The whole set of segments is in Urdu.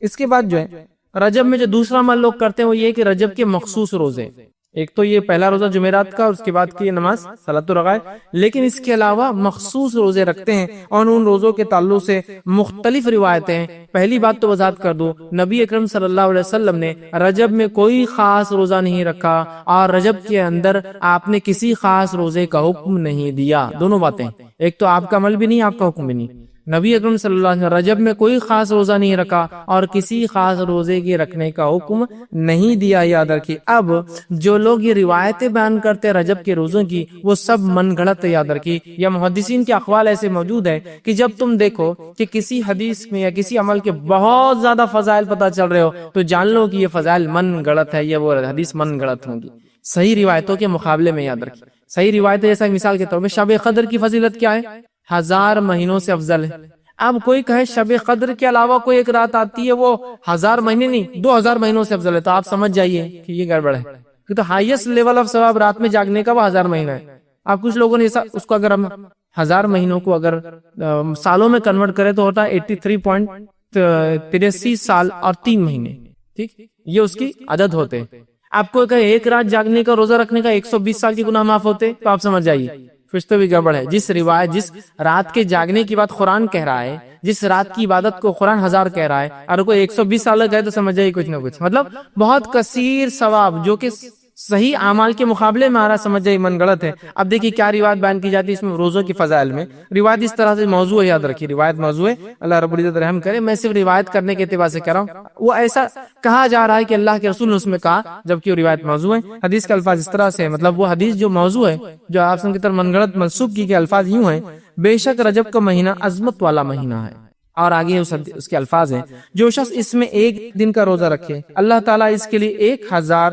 اس کے بعد جو ہے رجب میں جو دوسرا عمل لوگ کرتے ہیں وہ یہ کہ رجب کے مخصوص روزے، ایک تو یہ پہلا روزہ جمعرات کا اور اس کے بعد کی یہ نماز صلاۃ الرغائب، لیکن اس کے علاوہ مخصوص روزے رکھتے ہیں اور ان روزوں کے تعلق سے مختلف روایتیں ہیں۔ پہلی بات تو وضاحت کر دوں، نبی اکرم صلی اللہ علیہ وسلم نے رجب میں کوئی خاص روزہ نہیں رکھا اور رجب کے اندر آپ نے کسی خاص روزے کا حکم نہیں دیا۔ دونوں باتیں، ایک تو آپ کا عمل بھی نہیں، آپ کا حکم بھی نہیں۔ نبی اکرم صلی اللہ علیہ وسلم رجب میں کوئی خاص روزہ نہیں رکھا اور کسی خاص روزے کے رکھنے کا حکم نہیں دیا، یاد رکھیے۔ اب جو لوگ یہ روایتیں بیان کرتے ہیں رجب کے روزوں کی، وہ سب من گھڑت ہے، یاد رکھیے۔ یا محدثین کے اقوال ایسے موجود ہیں کہ جب تم دیکھو کہ کسی حدیث میں یا کسی عمل کے بہت زیادہ فضائل پتہ چل رہے ہو تو جان لو کہ یہ فضائل من گھڑت ہے، یا وہ حدیث من گھڑت ہوں گی۔ صحیح روایتوں کے مقابلے میں یاد رکھیے، صحیح روایتیں جیسا مثال کے طور پہ شب قدر کی فضیلت کیا ہے؟ 1000 مہینوں سے افضل ہے۔ اب کوئی کہے شب قدر کے علاوہ کوئی ایک رات آتی ہے وہ 1000 مہینے نہیں 2000 مہینوں سے افضل ہے، تو آپ سمجھ جائیے کہ یہ گڑبڑ ہے، کہ تو ہائیسٹ لیول آف ثواب رات میں جاگنے کا وہ 1000 مہینہ ہے۔ اب کچھ لوگوں نے اس کو اگر ہم 1000 مہینوں کو اگر سالوں میں کنورٹ کرے تو ہوتا ہے 83.83 سال اور 3 مہینے، ٹھیک، یہ اس کی عدد ہوتے ہیں۔ آپ کو کہے ایک رات جاگنے کا روزہ رکھنے کا 120 سال کے گناہ معاف ہوتے، تو آپ سمجھ جائیے کچھ تو بھی گڑبڑ ہے۔ جس رات کے جاگنے کی بات قرآن کہہ رہا ہے، جس رات کی عبادت کو قرآن 1000 کہہ رہا ہے، اور کوئی 120 سال کہے تو سمجھ جائیے کچھ نہ کچھ، مطلب بہت کثیر ثواب جو کہ صحیح اعمال کے مقابلے میں آ رہا، سمجھ جائیے من گڑت ہے۔ اب دیکھیے کیا روایت بیان کی جاتی ہے اس میں روزوں کی فضائل میں۔ روایت اس طرح سے موضوع ہے، یاد رکھیے روایت موضوع ہے، اللہ رب العزت رحم کرے۔ میں صرف روایت کرنے کے اعتبار سے کہہ رہا ہوں، وہ ایسا کہا جا رہا ہے کہ اللہ کے رسول نے اس میں کہا، جبکہ وہ روایت موضوع ہے۔ حدیث کے الفاظ اس طرح سے ہیں، مطلب وہ حدیث جو موضوع ہے، جو آپ کی طرف من گڑت منسوب کی گئے الفاظ یوں ہیں: بے شک رجب کا مہینہ عظمت والا مہینہ ہے، اور آگے اس کے الفاظ ہیں: جو شخص اس میں ایک دن کا روزہ رکھے اللہ تعالیٰ اس کے لیے 1000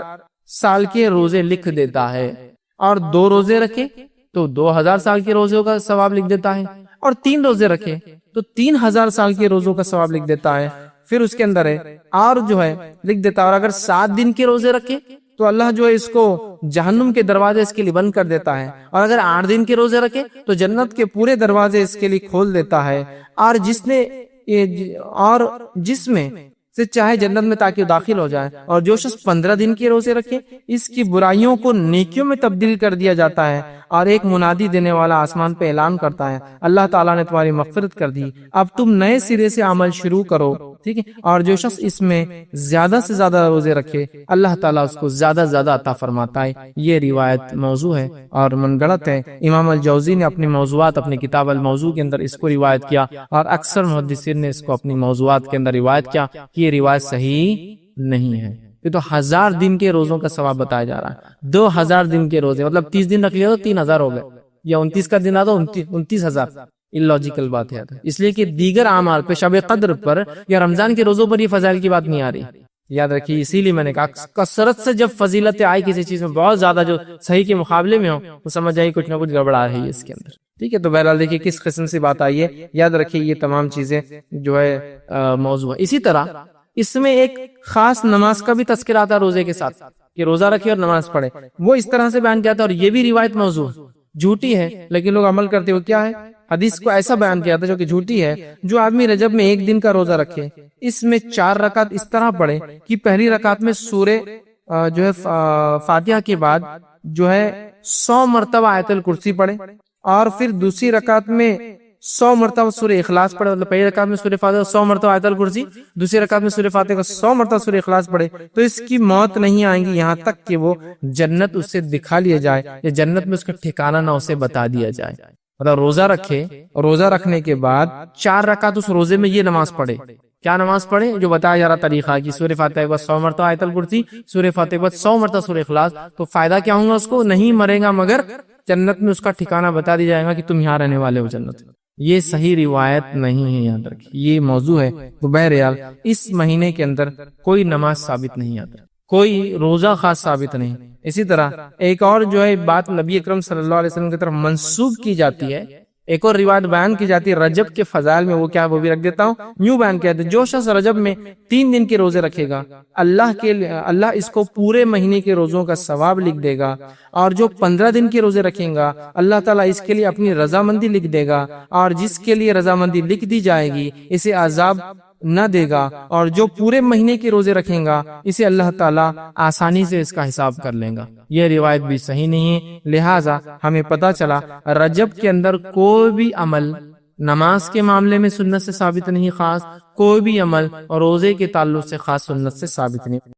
سال کے روزے لکھ دیتا ہے، اور 2 روزے رکھے تو 2000 سال کے روزوں کا ثواب لکھ دیتا ہے، اور 3 روزے رکھے تو 3000 سال کے روزوں کا ثواب لکھ دیتا ہے۔ پھر اس کے اندر ہے اور جو ہے لکھ دیتا ہے، اور اگر 7 دن کے روزے رکھے تو اللہ جو ہے اس کو جہنم کے دروازے اس کے لیے بند کر دیتا ہے، اور اگر 8 دن کے روزے رکھے تو جنت کے پورے دروازے اس کے لیے کھول دیتا ہے، اور جس میں سے چاہے جنت میں تاکہ داخل ہو جائے۔ اور جو شخص 15 دن کے روزے رکھے اس کی برائیوں کو نیکیوں میں تبدیل کر دیا جاتا ہے، اور ایک منادی دینے والا آسمان پہ اعلان کرتا ہے: اللہ تعالیٰ نے تمہاری مغفرت کر دی، اب تم نئے سرے سے عمل شروع کرو، ٹھیک ہے۔ اور جو شخص اس میں زیادہ سے زیادہ روزے رکھے اللہ تعالیٰ اس کو زیادہ سے زیادہ عطا فرماتا ہے۔ یہ روایت موضوع ہے اور من گڑت ہے۔ امام الجوزی نے اپنی موضوعات اپنی کتاب الموضوع کے اندر اس کو روایت کیا، اور اکثر محدثین نے اس کو اپنی موضوعات کے اندر روایت کیا کہ یہ روایت صحیح نہیں ہے۔ یہ تو 1000 دن کے روزوں کا ثواب بتایا جا رہا ہے، 2000 دن کے روزے، مطلب 30 دن رکھ لیا تو 3000 ہو گئے، یا 29 کا دن آتا 29000۔ اللاجیکل بات ہے، اس لیے کہ دیگر اعمال پہ شب قدر پر یا رمضان کے روزوں پر یہ فضائل کی بات نہیں آ رہی، یاد رکھیے۔ اسی لیے میں نے کہا کثرت سے جب فضیلتیں آئی کسی چیز میں بہت زیادہ جو صحیح کے مقابلے میں ہو تو سمجھ آئی کچھ نہ کچھ گڑبڑ آ رہی ہے اس کے اندر، ٹھیک ہے۔ تو بہرحال دیکھیے کس قسم سے بات آئی ہے، یاد رکھیے یہ تمام چیزیں جو ہے موضوع ہے۔ اسی طرح اس میں ایک خاص نماز کا بھی تذکرہ آتا ہے روزے کے ساتھ، کہ روزہ رکھے اور نماز پڑھے، وہ اس طرح سے بیان کیا تھا، اور یہ بھی روایت موضوع جھوٹی ہے لیکن لوگ عمل کرتے ہو کیا ہے، حدیث کو ایسا بیان کیا تھا جو کہ جھوٹی ہے: جو آدمی رجب میں 1 دن کا روزہ رکھے اس میں 4 رکعت اس طرح پڑھے کہ پہلی رکعت میں سورہ جو ہے فاتحہ کے بعد جو ہے 100 مرتبہ آیت الکرسی پڑھے، اور پھر دوسری رکعت میں 100 مرتبہ سورہ اخلاص پڑھے، مطلب پہلی رکعت میں سورہ فاتحہ 100 مرتبہ آیت الکرسی، دوسری رکعت میں سورہ فاتحہ 100 مرتبہ سورہ اخلاص پڑھے، تو اس کی موت نہیں آئیں گی یہاں تک کہ وہ جنت اس سے دکھا لیا جائے، یا جنت میں اس کا ٹھکانہ نہ اسے بتا دیا جائے۔ مطلب روزہ رکھے، روزہ رکھنے کے بعد 4 رکعت اس روزے میں یہ نماز پڑھے، کیا نماز پڑھے جو بتایا جا رہا طریقہ کہ سورہ فاتحہ کے بعد 100 مرتبہ آیت الکرسی، سورہ فاتحہ کے بعد 100 مرتبہ سورہ اخلاص، تو فائدہ کیا ہوگا اس کو؟ نہیں مرے گا مگر جنت میں اس کا ٹھکانہ بتا دیا جائے گا کہ تم یہاں رہنے والے ہو جنت۔ یہ صحیح روایت نہیں ہے، یاد رکھیے یہ موضوع ہے۔ تو بہرحال اس مہینے کے اندر کوئی نماز ثابت نہیں آتا، کوئی روزہ خاص ثابت نہیں۔ اسی طرح ایک اور جو ہے بات نبی اکرم صلی اللہ علیہ وسلم کی طرف منسوب کی جاتی ہے، ایک اور روایت بیان کی جاتی ہے رجب کے فضائل میں، وہ کیا وہ بھی رکھ دیتا ہوں۔ یوں بیان کیا ہے: جو شخص رجب میں 3 دن کے روزے رکھے گا اللہ اس کو پورے مہینے کے روزوں کا ثواب لکھ دے گا، اور جو 15 دن کے روزے رکھیں گا اللہ تعالیٰ اس کے لیے اپنی رضامندی لکھ دے گا، اور جس کے لیے رضامندی لکھ دی جائے گی اسے عذاب نہ دے گا، اور جو پورے مہینے کے روزے رکھیں گا اسے اللہ تعالیٰ آسانی سے اس کا حساب کر لیں گا۔ یہ روایت بھی صحیح نہیں ہے، لہٰذا ہمیں پتہ چلا رجب کے اندر کوئی بھی عمل نماز کے معاملے میں سنت سے ثابت نہیں، خاص کوئی بھی عمل اور روزے کے تعلق سے خاص سنت سے ثابت نہیں۔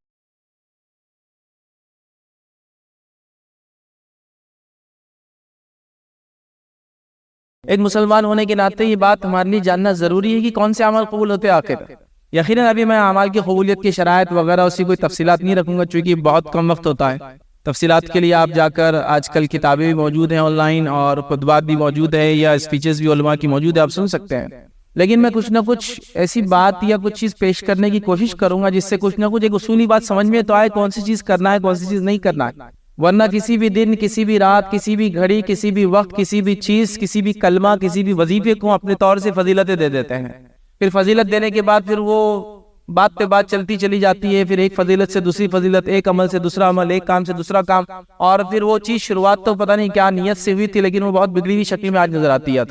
ایک مسلمان ہونے کے ناطے یہ بات ہمارے لیے جاننا ضروری ہے کہ کون سے عمل قبول ہوتے ہیں آخر۔ یقیناً ابھی میں اعمال کی قبولیت کی شرائط وغیرہ اسی کوئی تفصیلات نہیں رکھوں گا، چونکہ بہت کم وقت ہوتا ہے۔ تفصیلات کے لیے آپ جا کر آج کل کتابیں بھی موجود ہیں آن لائن، اور خطبات بھی موجود ہے، یا اسپیچز بھی علماء کی موجود ہے، آپ سن سکتے ہیں۔ لیکن میں کچھ نہ کچھ ایسی بات یا کچھ چیز پیش کرنے کی کوشش کروں گا جس سے کچھ نہ کچھ ایک اصولی بات سمجھ میں تو آئے، کون سی چیز کرنا ہے، کون سی چیز نہیں کرنا ہے۔ ورنہ کسی بھی دن، کسی بھی رات، کسی بھی گھڑی، کسی بھی وقت، کسی بھی چیز، کسی بھی کلمہ، کسی بھی وظیفے کو اپنے طور سے فضیلتیں دے دیتے ہیں۔ پھر فضیلت دینے کے بعد پھر وہ بات پہ بات چلتی چلی جاتی ہے، پھر ایک فضیلت سے دوسری فضیلت، ایک عمل سے دوسرا عمل، ایک کام سے دوسرا کام، اور پھر وہ چیز شروعات تو پتہ نہیں کیا نیت سے ہوئی تھی، لیکن وہ بہت بگڑی ہوئی شکل میں آج نظر آتی ہے۔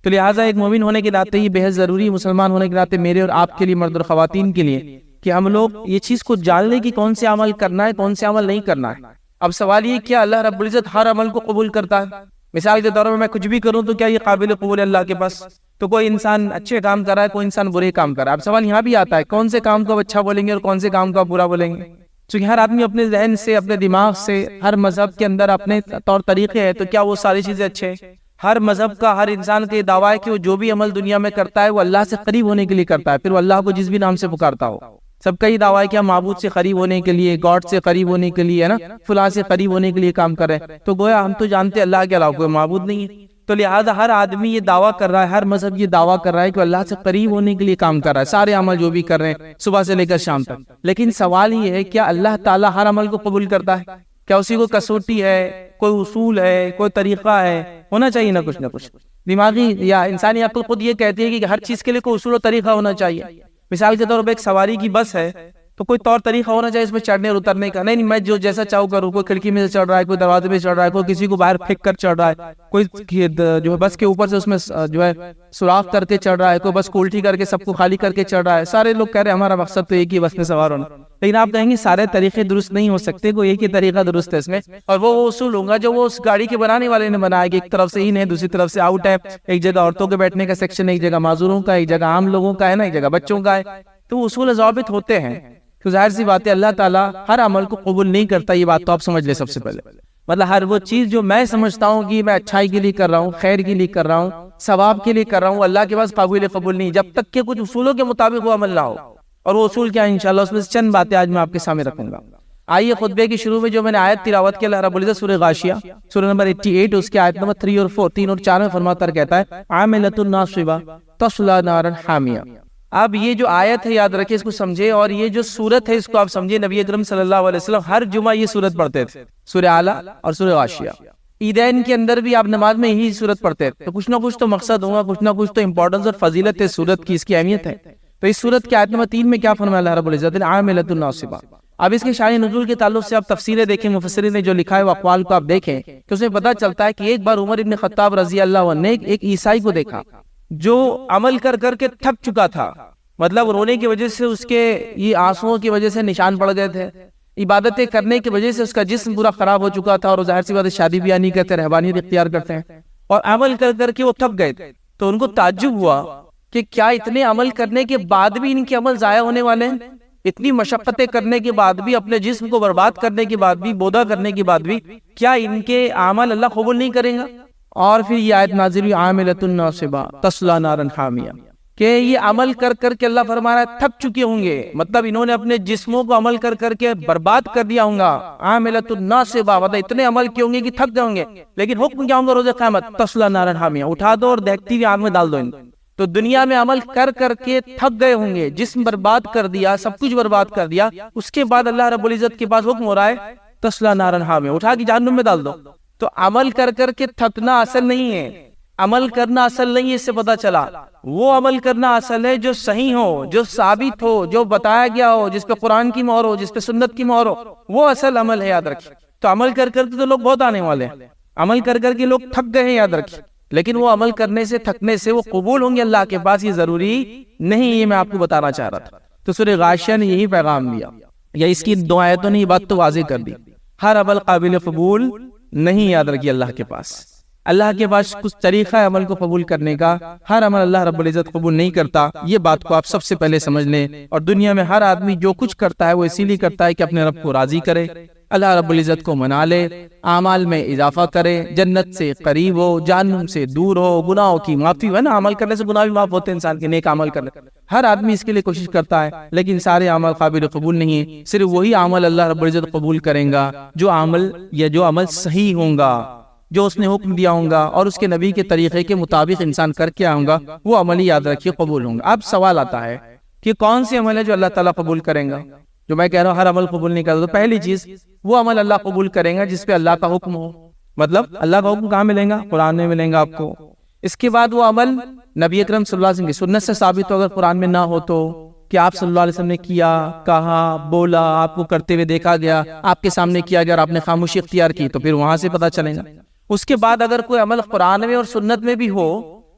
تو لہٰذا ایک مومن ہونے کے ناطے یہ بہت ضروری ہے، مسلمان ہونے کے ناطے میرے اور آپ کے لیے، مرد اور خواتین کے لیے، کہ ہم لوگ یہ چیز کو جان لیں کہ کون سے عمل کرنا ہے، کون سے عمل نہیں کرنا ہے۔ اب سوال یہ کیا اللہ رب العزت ہر عمل کو قبول کرتا ہے؟ مثال کے طور پر میں کچھ بھی کروں تو کیا یہ قابل قبول ہے اللہ کے پاس؟ تو کوئی انسان اچھے کام کر رہا ہے، کوئی انسان برے کام کر رہا ہے۔ اب سوال یہاں بھی آتا ہے کون سے کام کو اچھا بولیں گے اور کون سے کام کو برا بولیں گے؟ چونکہ ہر آدمی اپنے ذہن سے، اپنے دماغ سے، ہر مذہب کے اندر اپنے طور طریقے ہیں، تو کیا وہ ساری چیزیں اچھے ہیں؟ ہر مذہب کا، ہر انسان کا یہ دعویٰ ہے کہ وہ جو بھی عمل دنیا میں کرتا ہے وہ اللہ سے قریب ہونے کے لیے کرتا ہے، پھر وہ اللہ کو جس بھی نام سے پکارتا ہو۔ سب کا یہ دعویٰ ہے کہ ہم معبود سے قریب ہونے کے لیے، گاڈ سے قریب ہونے کے لیے، ہے نا، فلاں سے قریب ہونے کے لیے کام کر رہے ہیں۔ تو گویا ہم تو جانتے ہیں اللہ کے علاوہ کوئی معبود نہیں ہے، تو لہٰذا ہر آدمی یہ دعویٰ کر رہا ہے، ہر مذہب یہ دعویٰ کر رہا ہے کہ اللہ سے قریب ہونے کے لیے کام کر رہا ہے، سارے عمل جو بھی کر رہے ہیں صبح سے لے کر شام تک۔ لیکن سوال یہ ہے کیا اللہ تعالیٰ ہر عمل کو قبول کرتا ہے؟ کیا اسی کو کسوٹی ہے، کوئی اصول ہے، کوئی طریقہ ہے؟ ہونا چاہیے نا کچھ نہ کچھ۔ دماغی یا انسانی عقل خود یہ کہتی ہے کہ ہر چیز کے لیے کوئی اصول و طریقہ ہونا چاہیے۔ مثال کے طور پر ایک سواری کی بس ہے تو کوئی طور طریقہ ہونا چاہیے اس میں چڑھنے اور اترنے کا۔ نہیں میں جو جیسا چاہوں کروں، کوئی کھڑکی میں سے چڑھ رہا ہے، کوئی دروازے میں چڑھ رہا ہے، کوئی کسی کو باہر پھینک کر چڑھ رہا ہے، کوئی جو ہے بس کے اوپر سے اس میں جو ہے سوراخ کر کے چڑھ رہا ہے، کوئی بس کو الٹی کر کے سب کو خالی کر کے چڑھ رہا ہے۔ سارے لوگ کہہ رہے ہیں ہمارا مقصد تو ایک ہی بس میں سوار ہونا، لیکن آپ کہیں گے سارے طریقے درست نہیں ہو سکتے، کوئی ایک ہی طریقہ درست ہے اس میں، اور وہ اصول ہوں گا جو وہ اس گاڑی کے بنانے والے نے بنایا کہ ایک طرف سے ان ہے، دوسری طرف سے آؤٹ ہے، ایک جگہ عورتوں کے بیٹھنے کا سیکشن، ایک جگہ معذوروں کا، ایک جگہ عام لوگوں کا ہے نا، ایک جگہ بچوں کا ہے۔ تو اصول ضابط ہوتے ہیں، تو ظاہر سی بات ہے اللہ تعالیٰ ہر عمل کو قبول نہیں کرتا، یہ بات تو آپ سمجھ لیں سب سے پہلے۔ مطلب ہر وہ چیز جو میں سمجھتا ہوں کہ میں اچھائی کے لیے کر رہا ہوں، خیر کے لیے کر رہا ہوں، ثواب کے لیے کر رہا ہوں، اللہ کے پاس قبول نہیں، جب تک کہ کچھ اصولوں کے مطابق وہ عمل نہ ہو۔ اور وہ اصول کیا ہے انشاءاللہ اس میں سے چند باتیں آج میں آپ کے سامنے رکھوں گا۔ آئیے خطبے کے شروع میں جو میں نے آیت تلاوت کی، اللہ رب العزت سورہ غاشیہ سورہ نمبر 88 اس کی آیت نمبر 3 اور 4 3 اور 4 میں فرماتا ہے، کہتا ہے عاملۃ ناصبہ تصلی نارا حامیہ۔ اب یہ جو آیت ہے یاد رکھیں، اس کو سمجھے، اور یہ جو سورت ہے اس کو آپ سمجھے۔ نبی اکرم صلی اللہ علیہ وسلم ہر جمعہ یہ سورت پڑھتے تھے، سورہ اعلیٰ اور سورہ غاشیہ۔ عیدین کے اندر بھی آپ نماز میں یہی سورت پڑھتے تھے، تو کچھ نہ کچھ تو مقصد ہوگا، کچھ نہ کچھ تو امپورٹنس اور فضیلت ہے سورت کی، اس کی اہمیت ہے۔ تو اس سورت کی آیت نمبر 3 میں کیا فرمایا اللہ رب العزت؟ عاملۃ ناصبہ۔ اب اس کے شان نزول کے تعلق سے آپ تفسیریں دیکھیں، مفسرین نے جو لکھا ہے وہ اقوال کو آپ دیکھیں تو اس میں پتہ چلتا ہے کہ ایک بار عمر ابن خطاب رضی اللہ عنہ نے ایک عیسائی کو دیکھا جو عمل کر کر کے تھک چکا تھا، مطلب رونے کی وجہ سے اس کے یہ آنسوؤں کی وجہ سے نشان پڑ گئے تھے، عبادتیں کرنے کی وجہ سے اس کا جسم پورا خراب ہو چکا تھا، اور ظاہر سی بات ہے شادی بیاہ نہیں کرتے، رہبانیت اختیار کرتے ہیں، اور عمل کر کر کے وہ تھک گئے تھے۔ تو ان کو تعجب ہوا کہ کیا اتنے عمل کرنے کے بعد بھی ان کے عمل ضائع ہونے والے ہیں؟ اتنی مشقتیں کرنے کے بعد بھی، اپنے جسم کو برباد کرنے کے بعد بھی، بودا کرنے کے بعد بھی، کیا ان کے اعمال اللہ قبول نہیں کرے گا؟ اور پھر یہ آیت نازل ہوئی عاملۃ ناصبہ تصلی نارا حامیہ، کہ یہ عمل کر کر کے اللہ فرما رہا ہے تھک چکے ہوں گے، مطلب انہوں نے اپنے جسموں کو عمل کر کر کے برباد کر دیا ہوں گا۔ عاملۃ ناصبہ مطلب اتنے عمل کیے ہوں گے کہ تھک گئے ہوں گے، لیکن حکم کیا ہوں گا روز قیامت؟ تصلی نارا حامیہ، اٹھا دو اور دہتی ہوئی آگ میں ڈال دو ان۔ تو دنیا میں عمل کر کر کے تھک گئے ہوں گے، جسم برباد کر دیا، سب کچھ برباد کر دیا، اس کے بعد اللہ رب العزت کے پاس حکم ہو رہا ہے تصلی نارا حامیہ، اٹھا کے جہنم میں ڈال دو۔ تو عمل کر کر کے تھکنا اصل نہیں ہے، عمل کرنا اصل نہیں ہے، اس سے پتا چلا وہ عمل کرنا اصل ہے جو صحیح ہو، جو ثابت ہو، جو بتایا گیا ہو، جس پہ قرآن کی مہر ہو، جس پہ سنت کی مہر ہو، وہ اصل عمل ہے، یاد رکھیں۔ تو عمل کر کر کے تو لوگ بہت آنے والے ہیں، عمل کر کر کے لوگ تھک گئے ہیں، یاد رکھیں۔ لیکن وہ عمل کرنے سے تھکنے سے وہ قبول ہوں گے اللہ کے پاس، یہ ضروری نہیں، یہ میں آپ کو بتانا چاہ رہا تھا۔ تو سورہ غاشیہ نے یہی پیغام دیا، یا اس کی 2 آیتوں نے یہ بات تو واضح کر دی، ہر عمل قابل قبول نہیں، یاد رکھیے اللہ کے پاس کچھ طریقہ ہے عمل کو قبول کرنے کا، ہر عمل اللہ رب العزت قبول نہیں کرتا، یہ بات کو آپ سب سے پہلے سمجھ لیں۔ اور دنیا میں ہر آدمی جو کچھ کرتا ہے وہ اسی لیے کرتا ہے کہ اپنے رب کو راضی کرے، اللہ رب العزت کو منا لے، اعمال میں اضافہ کرے، جنت سے قریب ہو، جہنم سے دور ہو، گناہوں کی معافی ہے نا، عمل کرنے سے گناہ بھی معاف ہوتے ہیں انسان کے، نیک عمل کرنے، ہر آدمی اس کے لیے کوشش کرتا ہے، لیکن سارے عمل قابل قبول نہیں ہیں، صرف وہی عمل اللہ رب العزت قبول کریں گا جو عمل صحیح ہوں گا، جو اس نے حکم دیا ہوں گا اور اس کے نبی کے طریقے کے مطابق انسان کر کے آؤں گا، وہ عمل یاد رکھیے قبول ہوں گا۔ اب سوال آتا ہے کہ کون سی عمل ہے جو اللہ تعالیٰ قبول کریں گا؟ جو میں کہہ رہا ہوں ہر عمل قبول نہیں کرتا، تو پہلی چیز وہ عمل اللہ قبول کریں گا جس پہ اللہ کا حکم ہو، مطلب اللہ کا حکم کہاں ملیں گا؟ قرآن میں ملیں گا آپ کو۔ اس کے بعد وہ عمل نبی اکرم صلی اللہ علیہ وسلم کی سنت سے ثابت ہو، اگر قرآن میں نہ ہو تو کہ آپ صلی اللہ علیہ وسلم نے کیا، کہا، بولا، آپ کو کرتے ہوئے دیکھا گیا، آپ کے سامنے کیا گیا اور آپ نے خاموشی اختیار کی، تو پھر وہاں سے پتہ چلے گا۔ اس کے بعد اگر کوئی عمل قرآن میں اور سنت میں بھی ہو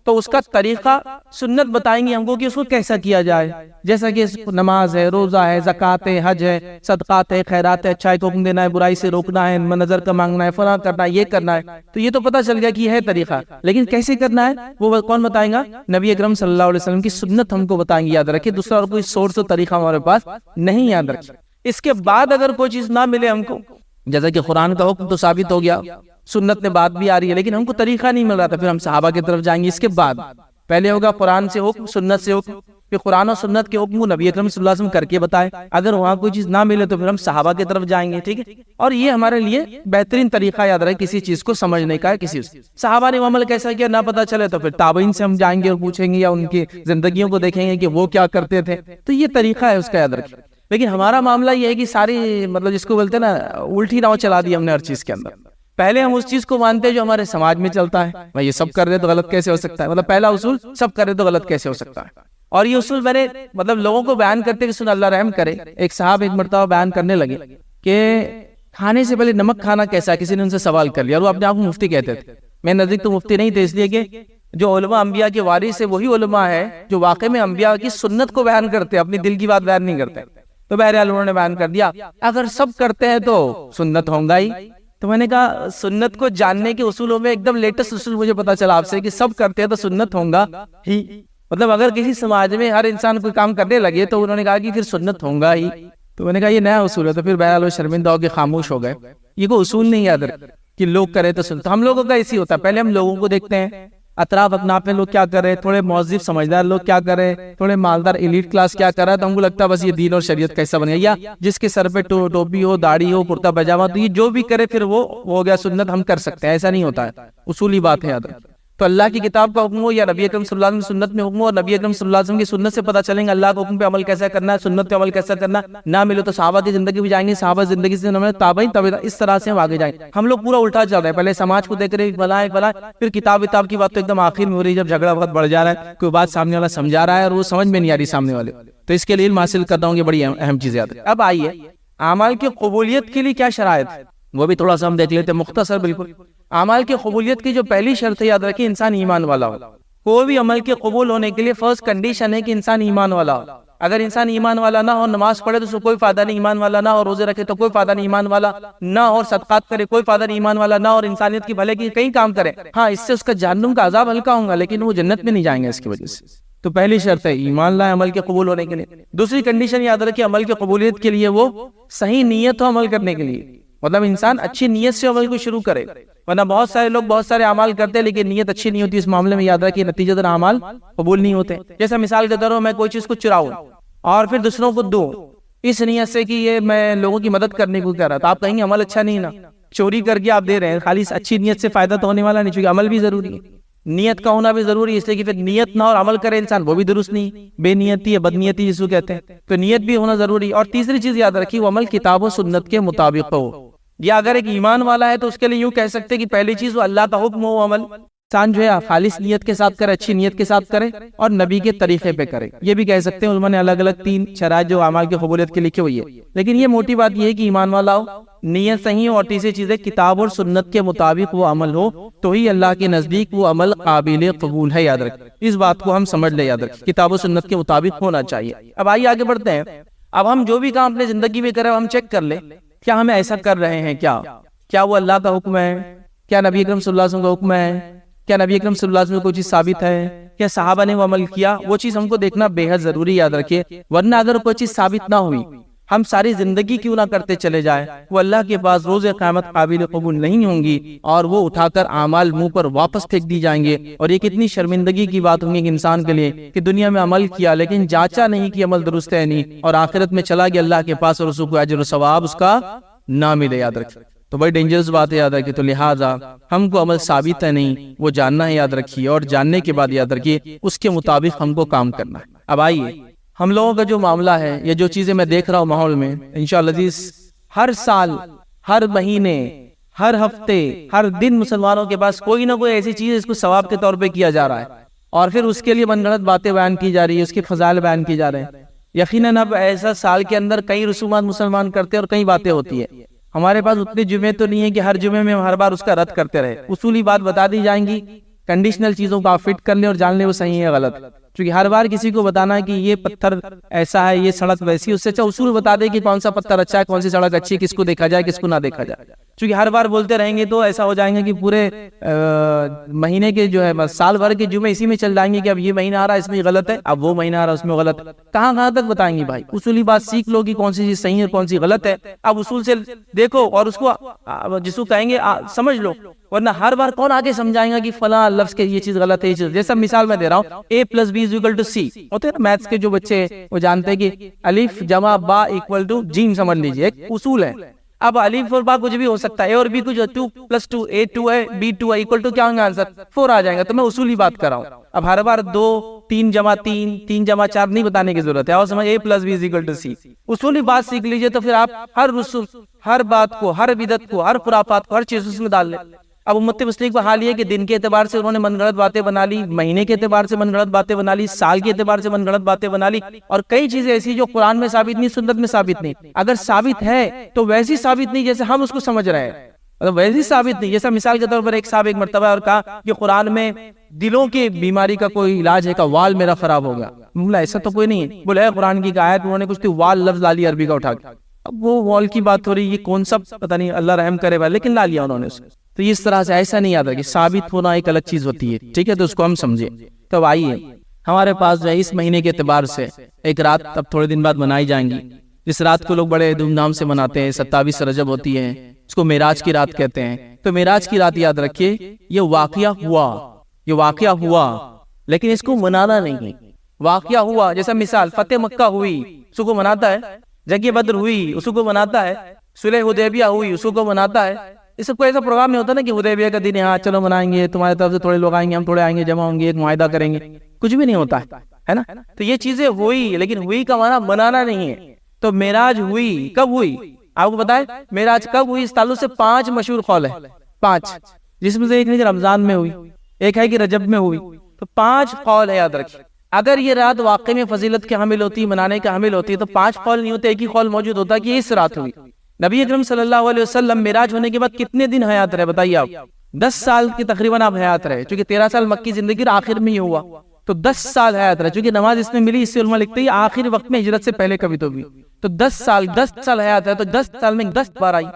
تو اس کا طریقہ سنت بتائیں گی ہم کو کہ اس کو کیسا کیا جائے، جیسا کہ نماز ہے، روزہ ہے، زکوٰۃ ہے، حج ہے، صدقات ہے، خیرات ہے، اچھائی کو حکم دینا ہے، برائی سے روکنا ہے، نظر کا مانگنا ہے، فلاں کرنا ہے، یہ کرنا ہے، تو یہ تو پتہ چل گیا کہ یہ ہے طریقہ، لیکن کیسے کرنا ہے وہ کون بتائیں گا؟ نبی اکرم صلی اللہ علیہ وسلم کی سنت ہم کو بتائیں گی، یاد رکھیں، دوسرا اور کوئی سورس و طریقہ ہمارے پاس نہیں، یاد رکھیں۔ اس کے بعد اگر کوئی چیز نہ ملے ہم کو، جیسا کہ قرآن کا حکم تو ثابت ہو گیا، سنت میں بات بھی آ رہی ہے، لیکن ہم کو طریقہ نہیں مل رہا تھا، پھر ہم صحابہ کی طرف جائیں گے۔ اس کے بعد پہلے ہوگا قرآن سے حکم، سنت سے حکم، پھر قرآن اور سنت کے حکم کو نبی اکرم صلی اللہ علیہ وسلم کر کے بتائے، اگر وہاں کوئی چیز نہ ملے تو پھر ہم صحابہ کی طرف جائیں گے، ٹھیک ہے؟ اور یہ ہمارے لیے بہترین طریقہ یاد رہے کسی چیز کو سمجھنے کا ہے، صحابہ نے عمل کیسا کیا نہ پتہ چلے تو پھر تابعین سے ہم جائیں گے اور پوچھیں گے یا ان کی زندگیوں کو دیکھیں گے کہ وہ کیا کرتے تھے، تو یہ طریقہ ہے اس کا، یاد رکھیں۔ لیکن ہمارا معاملہ یہ ہے کہ ساری مطلب جس کو بولتے ہیں نا الٹی ناؤ چلا دی ہم نے ہر چیز کے اندر۔ پہلے ہم اس چیز کو مانتے ہیں جو ہمارے سماج میں چلتا ہے، بھائی یہ سب کر رہے تو غلط کیسے ہو سکتا ہے، مطلب پہلا اصول سب کر رہے تو غلط کیسے ہو سکتا ہے، اور یہ اصول میں نے مطلب لوگوں کو بیان کرتے کہ سن اللہ رحم کرے، ایک صاحب ایک مرتبہ بیان کرنے لگے کہ کھانے سے پہلے نمک کھانا کیسا ہے، کسی نے ان سے سوال کر لیا اور وہ اپنے آپ کو مفتی کہتے تھے، میں نزدیک تو مفتی نہیں تھے، اس لیے کہ جو علماء انبیاء کے وارث ہے وہی علماء ہے جو واقع میں انبیاء کی سنت کو بیان کرتے، اپنی دل کی بات بیان نہیں کرتے۔ تو بہرحال انہوں نے بیان کر دیا اگر سب کرتے ہیں تو سنت ہوگا ہی، تو میں نے کہا سنت کو جاننے کے اصولوں میں ایک دم لیٹسٹ اصول مجھے پتا چلا آپ سے کہ سب کرتے ہیں تو سنت ہوگا ہی، مطلب اگر کسی سماج میں ہر انسان کوئی کام کرنے لگے تو انہوں نے کہا کہ پھر سنت ہوگا ہی، تو میں نے کہا یہ نیا اصول ہے، تو پھر بہرحال وہ شرمندہ ہو کے خاموش ہو گئے۔ یہ کوئی اصول نہیں یاد رکھ کہ لوگ کرے تو سنت، ہم لوگوں کا اسی ہوتا ہے، پہلے ہم لوگوں کو دیکھتے ہیں، اطراف اپناپ میں لوگ کیا کر رہے، تھوڑے مہذب سمجھدار لوگ کیا کر رہے، تھوڑے مالدار ایلیٹ کلاس کیا کر رہا ہے، تو ہم کو لگتا ہے بس یہ دین اور شریعت کیسا بنے گا، یا جس کے سر پہ ٹوپی ہو، داڑھی ہو، کرتا پاجامہ، تو یہ جو بھی کرے پھر وہ ہو گیا سنت، ہم کر سکتے ہیں، ایسا نہیں ہوتا ہے، اصولی بات ہے یاد رکھ۔ تو اللہ کی کتاب کا حکم ہو یا نبی اکرم صلی اللہ علیہ وسلم سنت میں حکم ہو، اور نبی اکرم صلی اللہ علیہ وسلم کی سنت سے پتہ چلیں گے اللہ کے حکم پہ عمل کیسا کرنا ہے، سنت پہ عمل کیسا کرنا، نہ ملے تو صحابہ کی زندگی بھی جائیں گے، صحابہ زندگی سے تابعین، اس طرح سے ہم آگے جائیں۔ ہم لوگ پورا الٹا چل رہے ہیں، پہلے سماج کو دیکھ رہے ہیں پھر کتاب کی بات تو ایک دم آخر میں ہو رہی ہے، جب جھگڑا وقت بڑھ جا رہا ہے، کوئی بات سامنے والا سمجھا رہا ہے اور وہ سمجھ میں نہیں آ رہی سامنے والے، تو اس کے لیے علم حاصل کرتا ہوں، یہ بڑی اہم چیز ہے۔ اب آئیے اعمال کی قبولیت کے لیے کیا شرائط ہے وہ بھی تھوڑا سا ہم دیکھ لیتے ہیں، مختصر بالکل۔ اعمال کی قبولیت کی جو پہلی شرط ہے یاد رکھیں، انسان ایمان والا ہو۔ کوئی بھی عمل کے قبول ہونے کے لیے فرسٹ کنڈیشن ہے کہ انسان ایمان والا ہو۔ اگر انسان ایمان والا نہ ہو، نماز پڑھے تو اس کو کوئی فائدہ نہیں، ایمان والا نہ ہو، روزے رکھے تو کوئی فائدہ نہیں، ایمان والا نہ ہو، اور صدقات کرے کوئی فائدہ نہیں، ایمان والا نہ ہو، اور انسانیت کی بھلے کی کئی کام کرے، ہاں اس سے اس کا جہنم کا عذاب ہلکا ہوگا لیکن وہ جنت میں نہیں جائیں گے اس کی وجہ سے۔ تو پہلی شرط ہے ایمان لائے عمل کے قبول ہونے کے لیے۔ دوسری کنڈیشن یاد رکھیں عمل کی قبولیت کے لیے وہ صحیح نیت ہو عمل کرنے کے لیے، مطلب انسان اچھی نیت سے عمل کو شروع کرے، ورنہ بہت سارے لوگ بہت سارے اعمال کرتے ہیں لیکن نیت اچھی نہیں ہوتی، اس معاملے میں یاد رکھیں نتیجہ اعمال قبول نہیں ہوتے۔ جیسا مثال کے طور پر میں کوئی چیز کو چراؤں اور پھر دوسروں کو دوں اس نیت سے کہ یہ میں لوگوں کی مدد کرنے کو کہہ رہا تھا، آپ کہیں گے عمل اچھا نہیں نا، چوری کر کے آپ دے رہے ہیں، خالی اچھی نیت سے فائدہ تو ہونے والا نہیں، چونکہ عمل بھی ضروری ہے، نیت کا ہونا بھی ضروری ہے، اس لیے کہ پھر نیت نہ اور عمل کرے انسان وہ بھی درست نہیں، بے نیتی ہے، بد نیتی جس کو کہتے ہیں، تو نیت بھی ہونا ضروری ہے۔ اور تیسری چیز یاد رکھیے وہ عمل کتاب و سنت کے مطابق ہو، یا اگر ایک ایمان والا ہے تو اس کے لیے یوں کہہ سکتے کہ پہلی چیز وہ اللہ کا حکم ہو، عمل انسان جو ہے خالص نیت کے ساتھ کرے، اچھی نیت کے ساتھ کرے اور نبی کے طریقے پہ کرے، یہ بھی کہہ سکتے ہیں۔ علماء نے الگ الگ 3 شرائط جو اعمال کی قبولیت کے لکھے ہوئی ہے، لیکن یہ موٹی بات یہ ہے کہ ایمان والا ہو، نیت صحیح ہو، اور تیسری چیز ہے کتاب اور سنت کے مطابق وہ عمل ہو تو ہی اللہ کے نزدیک وہ عمل قابل قبول ہے. یاد رکھ اس بات کو ہم سمجھ لیں، یاد رکھ کتاب و سنت کے مطابق ہونا چاہیے. اب آئیے آگے بڑھتے ہیں. اب ہم جو بھی کام اپنے زندگی میں کریں ہم چیک کر لیں کیا ہم ایسا کر رہے ہیں، کیا وہ اللہ کا حکم ہے، کیا نبی اکرم صلی اللہ علیہ وسلم کا حکم ہے، کیا نبی اکرم صلی اللہ علیہ وسلم کو کوئی چیز ثابت ہے، کیا صحابہ نے وہ عمل کیا. وہ چیز ہم کو دیکھنا بے حد ضروری. یاد رکھیے ورنہ اگر کوئی چیز ثابت نہ ہوئی ہم ساری زندگی کیوں نہ کرتے چلے جائیں، وہ اللہ کے پاس روز قیامت قابل قبول نہیں ہوں گی اور وہ اٹھا کر اعمال منہ پر واپس پھینک دی جائیں گے. اور یہ کتنی شرمندگی کی بات ہوگی انسان کے لیے کہ دنیا میں عمل کیا لیکن جانچا نہیں کہ عمل درست ہے نہیں، اور آخرت میں چلا گیا اللہ کے پاس اور اس کو اجر و ثواب اس کا نہ ملے. یاد رکھ تو بڑی ڈینجرس بات ہے. یاد رکھیے تو لہٰذا ہم کو عمل ثابت ہے نہیں وہ جاننا ہے. یاد رکھیے اور جاننے کے بعد یاد رکھیے اس کے مطابق ہم کو کام کرنا ہے. اب آئیے ہم لوگوں کا جو معاملہ ہے یہ جو چیزیں میں دیکھ رہا ہوں ماحول میں انشاءاللہ عزیز، ہر سال ہر مہینے ہر ہفتے ہر دن مسلمانوں کے پاس کوئی نہ کوئی ایسی چیز اس کو ثواب کے طور پہ کیا جا رہا ہے اور پھر اس کے لیے من گھڑت باتیں بیان کی جا رہی ہے، اس کے فضائل بیان کی جا رہے ہیں. یقیناً اب ایسا سال کے اندر کئی رسومات مسلمان کرتے ہیں اور کئی باتیں ہوتی ہے. ہمارے پاس اتنے جمعے تو نہیں ہے کہ ہر جمعے میں ہم ہر بار اس کا رد کرتے رہے. اصولی بات بتا دی جائیں گی، کنڈیشنل چیزوں کو آپ فٹ کر لیں اور جان لیں وہ صحیح ہے غلط. کیونکہ ہر بار کسی کو بتانا کہ یہ پتھر ایسا ہے، یہ سڑک ویسی، اس سے اچھا اصول بتا دے کہ کون سا پتھر اچھا ہے، کون سی سڑک اچھی ہے، کس کو دیکھا جائے کس کو نہ دیکھا جائے. کیونکہ ہر بار بولتے رہیں گے تو ایسا ہو جائیں گے کہ پورے مہینے کے جو ہے سال بھر کے جمعے اسی میں چل جائیں گے کہ اب یہ مہینہ آ رہا ہے اس میں غلط ہے، اب وہ مہینہ آ رہا ہے اس میں غلط ہے. کہاں تک بتائیں گے بھائی؟ اصولی بات سیکھ لو کہ کون سی چیز صحیح ہے کون سی غلط ہے. اب اصول سے دیکھو اور اس کو جس کو کہیں گے سمجھ لو، ورنہ ہر بار کون آگے سمجھائیں گا کہ فلاں لفظ کے یہ چیز غلط ہے یہ چیز. جیسا مثال میں دے رہا ہوں A+B=C ہوتے ہیں نا میتھس کے جو بچے وہ جانتے ہیں کہ الف جمع با ایکول ٹو جیم، سمجھ لیجیے ایک اصول ہے. اب الف اور با کچھ بھی ہو سکتا ہے، اے اور بی کچھ 2+2 A2 ہے B2 ہے ایکول ٹو کیا ہوگا آنسر 4 آ جائے گا. تو میں اصولی بات کر رہا ہوں. اب ہر بار 2 3 جمع 3 3 جمع 4 نہیں بتانے کی ضرورت ہے. اور سمجھ A+B=C اصولی بات سیکھ لیجیے تو پھر آپ ہر رسول ہر بات کو ہر بدعت کو ہر خرافات کو ہر چیز اس میں ڈال لیں. اب امت مسلم کا حال یہ ہے کہ دن کے اعتبار سے انہوں نے من گھڑت باتیں بنا لی، مہینے کے اعتبار سے من گھڑت باتیں بنا لی، سال کے اعتبار سے من گھڑت باتیں بنا لی، اور کئی چیزیں ایسی جو قرآن میں ثابت نہیں، سنت میں ثابت نہیں. اگر ثابت ہے تو ویسی ثابت نہیں جیسے ہم اس کو سمجھ رہے ہیں، مطلب ویسی ثابت نہیں. جیسا مثال کے طور پر ایک صاحب ایک مرتبہ اور کہا کہ قرآن میں دلوں کی بیماری کا کوئی علاج ہے، کا وال میرا خراب ہوگا. بولا ایسا تو کوئی نہیں ہے. بولا ہے قرآن کی آیت، انہوں نے کچھ وال لفظ لا لیا عربی کا اٹھا کے. اب وہ وال کی بات ہو رہی، یہ کون سا پتہ نہیں، اللہ رحم کرے گا، لیکن لا لیا انہوں نے اس کو. تو اس طرح سے ایسا نہیں یاد رکھے، ثابت ہونا ایک الگ چیز ہوتی ہے، ٹھیک ہے؟ تو اس کو ہم سمجھے. تو آئیے ہمارے پاس جو ہے اس مہینے کے اعتبار سے ایک رات اب تھوڑے دن بعد منائی جائیں گی، جس رات کو لوگ بڑے دھوم دھام سے مناتے ہیں. 27 رجب ہوتی ہے، اس کو معراج کی رات کہتے ہیں. تو معراج کی رات یاد رکھیے یہ واقعہ ہوا لیکن اس کو منانا نہیں. واقعہ ہوا جیسا مثال فتح مکہ ہوئی اس کو مناتا ہے، جنگ بدر ہوئی اس کو مناتا ہے، صلح حدیبیہ ہوئی اس کو مناتا ہے. اس سب کو ایسا پروگرام نہیں ہوتا نا کہ حدیبیہ کا دن ہے ہاں چلو منائیں گے، تمہاری طرف سے تھوڑے لوگ آئیں گے، ہم تھوڑے آئیں گے، جمع ہوں گے، ایک معاہدہ کریں گے. کچھ بھی نہیں ہوتا ہے نا. تو یہ چیزیں ہوئی لیکن ہوئی کا معنی منانا نہیں ہے. تو معراج ہوئی کب ہوئی آپ کو بتائیں؟ معراج کب ہوئی اس تعلق سے 5 مشہور قول ہے، 5 جس میں سے ایک ہے کہ رمضان میں ہوئی، ایک ہے کہ رجب میں ہوئی. تو 5 قول ہے یاد رکھیں. اگر یہ رات واقعی میں فضیلت کے حامل ہوتی، منانے کے حامل ہوتی، تو 5 قول نہیں ہوتے، ایک ہی قول موجود ہوتا کہ اس رات ہوئی. نبی اکرم صلی اللہ علیہ وسلم معراج ہونے کے بعد کتنے دن حیات رہے بتائیے آپ؟ 10 سال کی تقریباً آپ حیات رہے، چونکہ 13 سال مکی زندگی آخر میں ہی ہوا، تو 10 سال حیات رہے. چونکہ نماز اس میں ملی، اس سے علماء لکھتے ہیں آخر وقت میں ہجرت سے پہلے کبھی تو بھی. تو 10 سال حیات ہے، تو 10 سال میں 10 بار آئی.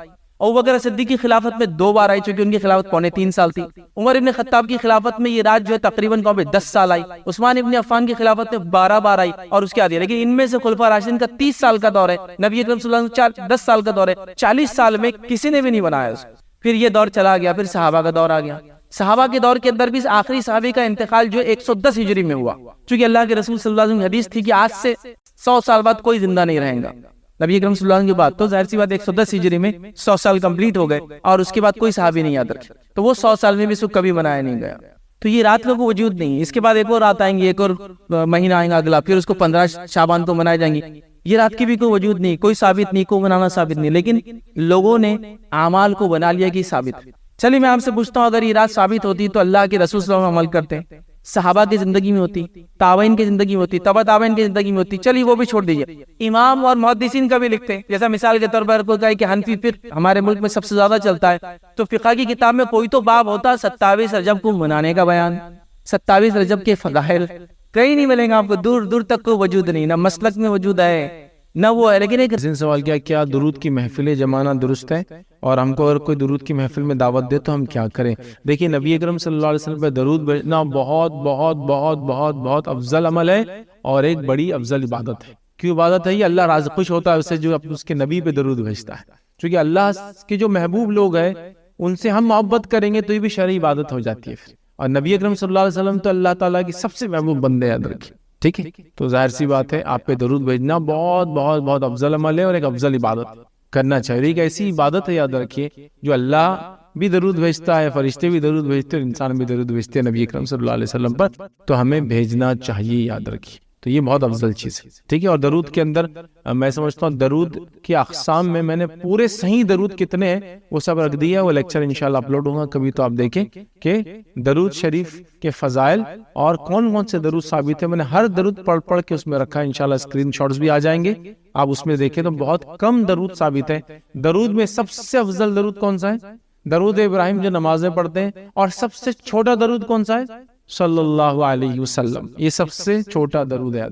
ابو بکر صدیق کی خلافت میں 2 بار آئی، چونکہ ان کی خلافت 3.25 سال تھی. عمر ابن خطاب کی خلافت میں یہ رات جو ہے تقریباً 10 سال آئی. عثمان ابن عفان کی خلافت میں 12 بار آئی اور اس کے آدھی. لیکن ان میں سے خلفاء راشدین کا 30 سال کا دور ہے، نبی اکرم صلی اللہ علیہ وسلم 10 سال کا دور ہے. 40 سال میں کسی نے بھی نہیں بنایا اس کو. پھر یہ دور چلا گیا، پھر صحابہ کا دور آ گیا. صحابہ کے دور کے اندر بھی آخری صحابی کا انتقال جو 110 ہجری میں ہوا، چونکہ اللہ کے رسول صلی اللہ علیہ وسلم کی حدیث تھی کہ آج سے 100 سال بعد کوئی زندہ نہیں رہیں گا. نبی اکرم صلی اللہ علیہ وسلم کی بات تو ظاہر سی بات 110 ہجری میں 100 سال کمپلیٹ ہو گئے اور اس کے بعد کوئی صحابی نہیں یاد رکھے. تو وہ 100 سال میں بھی اس کو کبھی منایا نہیں گیا. تو یہ رات کا کوئی وجود نہیں. اس کے بعد ایک اور رات آئیں گی، ایک اور مہینہ آئیں گا اگلا، پھر اس کو 15 شعبان کو منائے جائیں گی. یہ رات کی بھی کوئی وجود نہیں، کوئی ثابت نہیں، کوئی منانا ثابت نہیں. لیکن لوگوں نے اعمال کو بنا لیا کہ ثابت. چلیے میں آپ سے پوچھتا ہوں، اگر یہ رات ثابت ہوتی تو اللہ کے رسول صلی اللہ علیہ وسلم عمل کرتے؟ صحابہ کی زندگی میں ہوتی، تابعین کی زندگی میں ہوتی، تبع تابعین کی زندگی میں ہوتی، چلیے وہ بھی چھوڑ دیجیے، امام اور محدثین کا بھی لکھتے ہیں. جیسا مثال کے طور پر کوئی کہے کہ حنفی فقہ ہمارے ملک میں سب سے زیادہ چلتا ہے، تو فقہ کی کتاب میں کوئی تو باب ہوتا 27 رجب کو منانے کا بیان، 27 رجب کے فضائل. کہیں نہیں ملیں گا آپ کو، دور دور تک کوئی وجود نہیں، نہ مسلک میں وجود ہے نہ وہ ہے. لیکن ایک سوال کیا درود کی محفلیں جمانا درست ہے؟ اور ہم کو اگر کوئی درود کی محفل میں دعوت دے تو ہم کیا کریں؟ دیکھیں، نبی اکرم صلی اللہ علیہ وسلم پہ درود بھیجنا بہت بہت بہت بہت بہت افضل عمل ہے اور ایک بڑی افضل عبادت ہے. کیوں عبادت ہے؟ یہ اللہ راضی خوش ہوتا ہے اس سے جو اس کے نبی پہ درود بھیجتا ہے. کیونکہ اللہ کے جو محبوب لوگ ہیں ان سے ہم محبت کریں گے تو یہ بھی شرعی عبادت ہو جاتی ہے. اور نبی اکرم صلی اللہ علیہ وسلم تو اللہ تعالیٰ کی سب سے محبوب بندے، یاد رکھیں. ٹھیک ہے، تو ظاہر سی بات ہے آپ پہ درود بھیجنا بہت بہت بہت افضل عمل ہے اور ایک افضل عبادت کرنا چاہیے. ایک ایسی عبادت ہے، یاد رکھیے، جو اللہ بھی درود بھیجتا ہے، فرشتے بھی درود بھیجتے ہیں، انسان بھی درود بھیجتے ہیں نبی اکرم صلی اللہ علیہ وسلم پر، تو ہمیں بھیجنا چاہیے، یاد رکھیے. تو یہ بہت افضل چیز ہے. ٹھیک ہے، اور درود کے اندر میں سمجھتا ہوں درود کی اقسام میں نے پورے صحیح درود کتنے ہیں وہ سب رکھ دیا. وہ لیکچر انشاءاللہ اپلوڈ ہوگا کبھی، تو آپ دیکھیں کہ درود شریف کے فضائل اور کون کون سے درود ثابت ہے. میں نے ہر درود پڑھ کے اس میں رکھا ہے. انشاءاللہ اسکرین شاٹس بھی آ جائیں گے، آپ اس میں دیکھیں تو بہت کم درود ثابت ہے. درود میں سب سے افضل درود کون سا ہے؟ درود ابراہیم جو نمازیں پڑھتے ہیں. اور سب سے چھوٹا درود کون سا ہے؟ صلی اللہ علیہ وسلم. یہ سب سے چھوٹا درود ہے.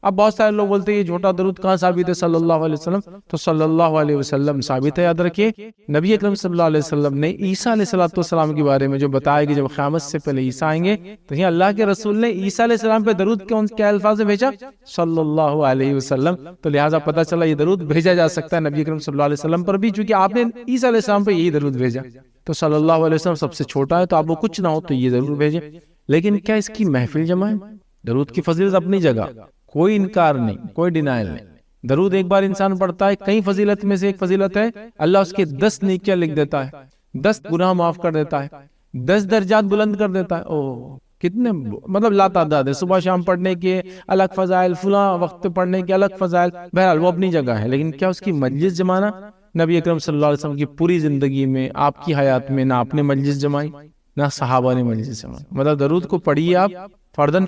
اب بہت سارے لوگ بولتے ہیں یہ چھوٹا درود کہاں ثابت ہے؟ صلی اللہ علیہ وسلم. تو صلی اللہ علیہ وسلم ثابت ہے. یاد رکھیے، نبی اکرم صلی اللہ علیہ وسلم نے عیسیٰ علیہ السلام کے بارے میں جو بتایا کہ جب قیامت سے پہلے عیسیٰ آئیں گے تو یہ اللہ کے رسول نے عیسیٰ علیہ السلام پہ درود کیا الفاظ میں بھیجا؟ صلی اللہ علیہ وسلم. تو لہٰذا پتہ چلا یہ درود بھیجا جا سکتا ہے نبی اکرم صلی اللہ علیہ وسلم پر بھی، چونکہ آپ نے عیسیٰ علیہ السلام پہ یہی درود بھیجا. تو صلی اللہ علیہ وسلم سب سے چھوٹا ہے، تو آپ وہ کچھ نہ ہو تو یہ ضرور بھیجیں. لیکن کیا اس کی محفل جمع ہے؟ درود کی فضیلت اپنی جگہ، کوئی انکار نہیں، کوئی ڈینائل نہیں. درود ایک بار انسان پڑھتا ہے، کئی فضیلت میں سے ایک فضیلت ہے اللہ اس کے 10 نیکیاں لکھ دیتا ہے، 10 گناہ معاف کر دیتا ہے، 10 درجات بلند کر دیتا ہے. کتنے مطلب لا تعداد ہے. صبح شام پڑھنے کے الگ فضائل، فلاں وقت پڑھنے کے الگ فضائل. بہرحال وہ اپنی جگہ ہے. لیکن کیا اس کی مجلس جمانا؟ نبی اکرم صلی اللہ علیہ وسلم کی پوری زندگی میں، آپ کی حیات میں، نہ آپ نے مجلس جمائی نہ صحابہ نے مجلس جمائی. مطلب درود کو پڑھیے، آپ فردن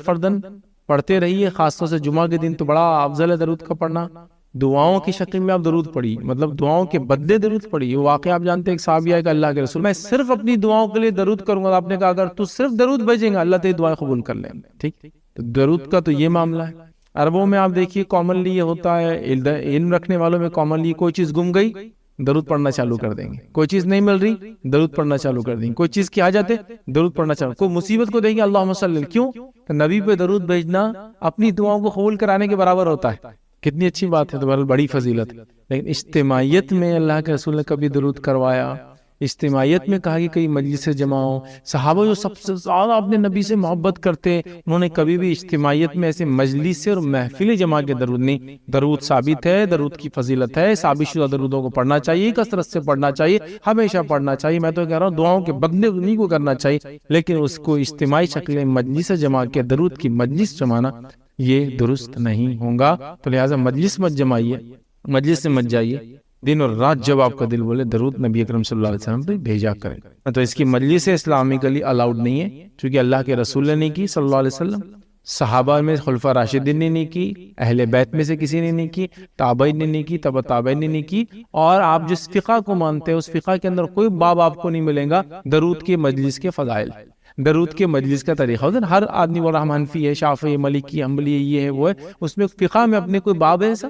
پڑھتے رہیے. خاص طور سے جمعہ کے دن تو بڑا افضل ہے درود کا پڑھنا. دعاؤں کی شکل میں آپ درود پڑھیے، مطلب دعاؤں کے بدلے درود پڑھیے. واقعہ آپ جانتے ہیں ایک صحابی ہے کہ اللہ کے رسول میں صرف اپنی دعاؤں کے لیے درود کروں گا. آپ نے کہا اگر تو صرف درود بھیجیں گا اللہ تیری دعائیں قبول کر لیں. ٹھیک، تو درود کا تو یہ معاملہ ہے. عربوں میں آپ دیکھیے کامنلی یہ ہوتا ہے، علم رکھنے والوں میں کامنلی کوئی چیز گم گئی درود پڑھنا چالو کر دیں گے، کوئی چیز نہیں مل رہی درود پڑھنا چالو کر دیں گے، کوئی چیز کی حاجت ہے درود پڑھنا چالو، کوئی مصیبت کو دیکھیں اللہم صلی. کیوں؟ تو نبی پہ درود بھیجنا اپنی دعاؤں کو قبول کرانے کے برابر ہوتا ہے. کتنی اچھی بات ہے، تو بڑی فضیلت. لیکن اجتماعیت میں اللہ کے رسول نے کبھی درود کروایا؟ اجتماعیت میں کہا کہ کئی مجلس سے جمع ہو. صحابہ جو سب سے زیادہ اپنے نبی سے محبت کرتے، انہوں نے کبھی بھی اجتماعیت میں ایسے مجلس سے اور محفل جمع کے درود نہیں. درود ثابت ہے، درود کی فضیلت ہے، ثابت شدہ درودوں کو پڑھنا چاہیے، کثرت سے پڑھنا چاہیے، ہمیشہ پڑھنا چاہیے. میں تو کہہ رہا ہوں دعاؤں کے بدلے انہی کو کرنا چاہیے، لیکن اس کو اجتماعی شکل میں مجلس سے جمع کے درود کی مجلس جمانا یہ درست نہیں ہوگا. تو لہٰذا مجلس مت جمائیے، مجلس سے مت جائیے. دن اور رات جب آپ کا دل بولے درود نبی اکرم صلی اللہ علیہ وسلم پہ بھیجا کریں. تو اس کی مجلس اسلامکلی الاؤڈ نہیں ہے، چونکہ اللہ کے رسول نے نہیں کی صلی اللہ علیہ وسلم، صحابہ میں خلفاء راشدین نے نہیں کی، اہل بیت میں سے کسی نے نہیں کی، تابعین نے نہیں کی، تبع تابعین نے نہیں کی. اور آپ جس فقہ کو مانتے ہیں اس فقہ کے اندر کوئی باب آپ کو نہیں ملے گا درود کے مجلس کے فضائل، درود کے مجلس کا طریقہ. ہر آدمی وہ حنفی ہے، شافعی، مالکی، حنبلی، یہ ہے وہ ہے، اس میں فقہ میں اپنے کوئی باب ہے ایسا؟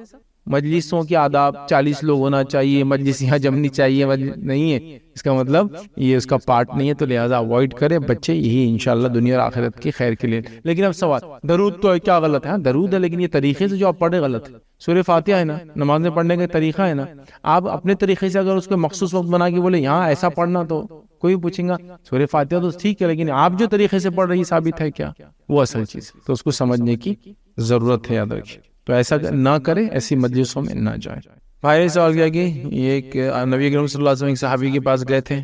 مجلسوں کے آداب 40 لوگ ہونا چاہیے، مجلس یہاں جمنی چاہیے، نہیں ہے. اس کا مطلب یہ اس کا پارٹ نہیں ہے. تو لہٰذا اوائڈ کرے بچے، یہی انشاءاللہ دنیا اور آخرت کی خیر کے لیے. لیکن اب سوال، درود تو کیا غلط ہے؟ درود ہے، لیکن یہ طریقے سے جو آپ پڑھے غلط ہے. سورہ فاتحہ ہے نا، نماز میں پڑھنے کا طریقہ ہے نا، آپ اپنے طریقے سے اگر اس کو مخصوص وقت بنا کے بولے یہاں ایسا پڑھنا، تو کوئی پوچھیں گا سورہ فاتحہ تو ٹھیک ہے، لیکن آپ جو طریقے سے پڑھ رہی ثابت ہے کیا؟ وہ اصل چیز، تو اس کو سمجھنے کی ضرورت ہے، یاد رکھیے. تو ایسا نہ کرے، ایسی مجلسوں میں نہ جائے. بھائی سوال کیا کہ یہ ایک نبی اکرم صلی اللہ علیہ وسلم ایک صحابی کے پاس گئے تھے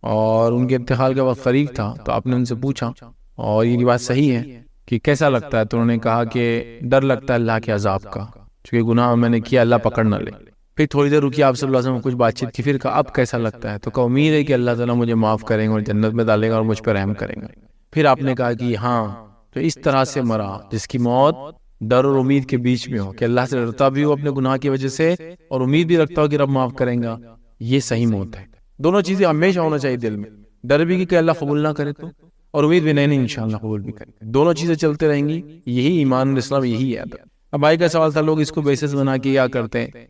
اور ان کے انتقال کا وقت قریب تھا، تو آپ نے ان سے پوچھا اور یہ بات صحیح ہے کہ کیسا لگتا ہے؟ تو انہوں نے کہا کہ ڈر لگتا ہے اللہ کے عذاب کا، چونکہ گناہ میں نے کیا، اللہ پکڑ نہ لے. پھر تھوڑی دیر رکی، آپ صلی اللہ علیہ وسلم کچھ بات چیت کی، پھر کہا اب کیسا لگتا ہے؟ تو کہا امید ہے کہ اللہ تعالیٰ مجھے معاف کریں گے اور جنت میں ڈالے گا اور مجھ پہ رحم کریں گے. پھر آپ نے کہا کہ ہاں تو اس طرح سے مرا جس کی موت ڈر اور امید کے بیچ میں ہو، کہ اللہ سے ڈرتا بھی ہو اپنے گناہ کی وجہ سے اور امید بھی رکھتا ہو کہ رب معاف کریں گا، یہ صحیح موت ہے۔ دونوں چیزیں ہمیشہ ہونا چاہیے دل میں، ڈر بھی کہ اللہ قبول نہ کرے تو، اور امید بھی نہیں انشاءاللہ قبول بھی کرے، دونوں چیزیں چلتے رہیں گی، یہی ایمان اور اسلام، یہی ہے۔ اب بھائی کا سوال تھا، لوگ اس کو بیسس بنا کے کیا کرتے ہیں،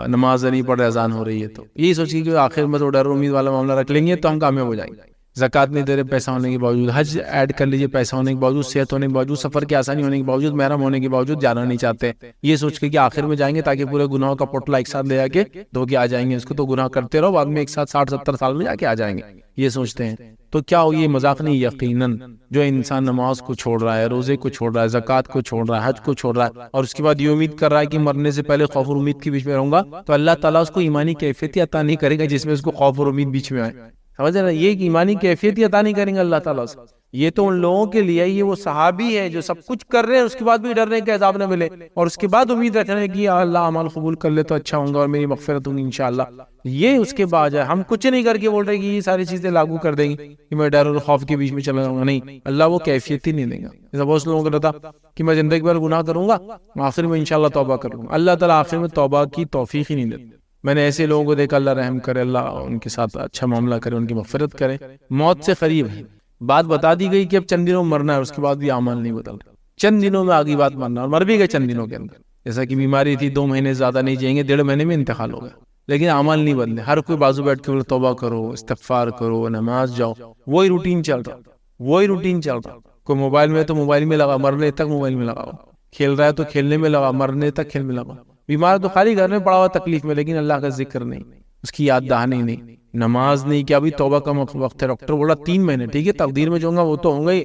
نماز نہیں پڑھ رہے، اذان ہو رہی ہے، تو یہی سوچیے کہ آخر میں تو ڈر امید والا معاملہ رکھ لیں گے تو ہم کامیاب ہو جائیں گے۔ زکوٰۃ نہیں دے رہے پیسہ ہونے کے باوجود، حج ایڈ کر لیجیے پیسہ ہونے کے باوجود، صحت ہونے کے باوجود، سفر کی آسانی ہونے کے باوجود، محرم ہونے کے باوجود جانا نہیں چاہتے، یہ سوچ کے کہ آخر میں جائیں گے تاکہ پورے گناہوں کا پوٹلا ایک ساتھ لے جا کے دھو کے آ جائیں گے، اس کو تو گناہ کرتے رہو، بعد میں ایک ساتھ 60-70 سال میں جا کے آ جائیں گے، یہ سوچتے ہیں۔ تو کیا ہو، یہ مذاق نہیں، یقیناً جو انسان نماز کو چھوڑ رہا ہے، روزے کو چھوڑ رہا ہے، زکوٰۃ کو چھوڑ رہا ہے، حج کو چھوڑ رہا ہے، اور اس کے بعد یہ امید کر رہا ہے کہ مرنے سے پہلے خوف اور امید کے بیچ میں رہوں گا، تو اللہ تعالیٰ اس کو ایمانی کیفیت عطا نہیں کرے گا جس میں اس کو خوف اور امید بیچ میں آئے۔ سمجھ رہے ہیں، یہ ایمانی کیفیت عطا نہیں کریں گے اللہ تعالیٰ سے، یہ تو ان لوگوں کے لیے، یہ وہ صحابی ہے جو سب کچھ کر رہے ہیں، اس کے بعد بھی ڈر رہے ہیں کہ عذاب نہ ملے، اور اس کے بعد امید رکھ رہے ہیں کہ اللہ اعمال قبول کر لے تو اچھا ہوں گا اور میری مغفرت ہوگی انشاءاللہ، یہ اس کے بعد ہے۔ ہم کچھ نہیں کر کے بول رہے کہ یہ ساری چیزیں لاگو کر دیں گے کہ میں ڈر اور خوف کے بیچ میں چلا جاؤں گا، نہیں، اللہ وہ کیفیت ہی نہیں دے گا۔ جیسا بہت لوگوں کو رہتا کہ میں زندگی بھر گناہ کروں گا، آخر میں انشاءاللہ توبہ کروں گا، اللہ تعالیٰ آخر میں توبہ کی توفیق ہی نہیں دیتا۔ میں نے ایسے لوگوں کو دیکھا، اللہ رحم کرے، اللہ ان کے ساتھ اچھا معاملہ کرے، ان کی مغفرت کرے، موت سے قریب ہے، بات بتا دی گئی کہ اب چند دنوں میں مرنا ہے، اس کے بعد بھی اعمال نہیں بدل رہے، چند دنوں میں آگی بات مرنا، اور مر بھی گئے چند دنوں کے اندر، جیسا کہ بیماری تھی 2 مہینے زیادہ نہیں جائیں گے، 1.5 مہینے میں انتقال ہو گیا، لیکن اعمال نہیں بدلے، ہر کوئی بازو بیٹھ کے توبہ کرو، استغفار کرو، نماز جاؤ، وہی روٹین چل رہا، کوئی موبائل میں تو موبائل میں لگا، مرنے تک موبائل میں لگا، کھیل رہا ہے تو کھیلنے میں لگا، مرنے تک کھیل میں لگا، بیمار تو خالی گھر میں پڑا ہوا تکلیف میں، لیکن اللہ کا ذکر نہیں، اس کی یاد دہانی نہیں، نماز نہیں، کیا ابھی توبہ کا وقت ہے، ڈاکٹر بولا 3 مہینے، ٹھیک ہے تقدیر میں جو ہوگا وہ تو ہوں گا ہی،